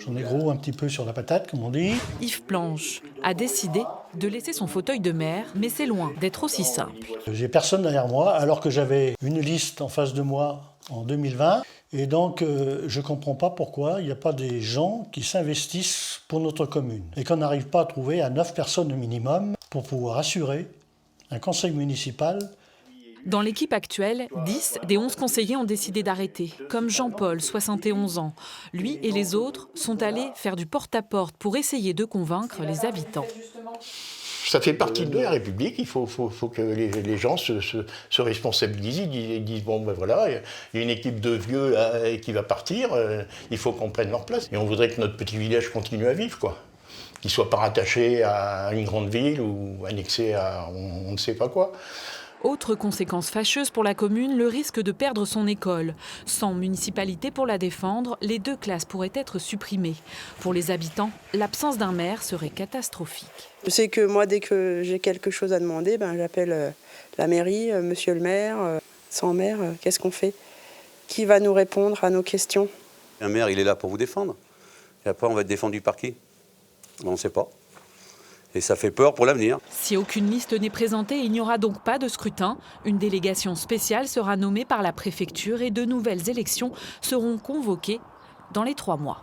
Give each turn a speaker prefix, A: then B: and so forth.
A: J'en ai gros un petit peu sur la patate, comme on dit.
B: Yves Planche a décidé de laisser son fauteuil de maire, mais c'est loin d'être aussi simple.
A: J'ai personne derrière moi, alors que j'avais une liste en face de moi en 2020. Et donc, je ne comprends pas pourquoi il n'y a pas des gens qui s'investissent pour notre commune. Et qu'on n'arrive pas à trouver à 9 personnes au minimum pour pouvoir assurer un conseil municipal.
B: Dans l'équipe actuelle, 10 des 11 conseillers ont décidé d'arrêter, comme Jean-Paul, 71 ans. Lui et les autres sont allés faire du porte-à-porte pour essayer de convaincre les habitants.
C: Ça fait partie de la République, il faut que les gens se responsabilisent, ils disent bon ben voilà, il y a une équipe de vieux là, qui va partir, il faut qu'on prenne leur place. Et on voudrait que notre petit village continue à vivre, quoi. Qu'il ne soit pas rattaché à une grande ville ou annexé à on ne sait pas quoi.
B: Autre conséquence fâcheuse pour la commune, le risque de perdre son école. Sans municipalité pour la défendre, les 2 classes pourraient être supprimées. Pour les habitants, l'absence d'un maire serait catastrophique.
D: Je sais que moi, dès que j'ai quelque chose à demander, j'appelle la mairie, monsieur le maire. Sans maire, qu'est-ce qu'on fait? Qui va nous répondre à nos questions?
E: Un maire, il est là pour vous défendre. Et après, on va être défendu par qui? On ne sait pas. Et ça fait peur pour l'avenir.
B: Si aucune liste n'est présentée, il n'y aura donc pas de scrutin. Une délégation spéciale sera nommée par la préfecture et de nouvelles élections seront convoquées dans les 3 mois.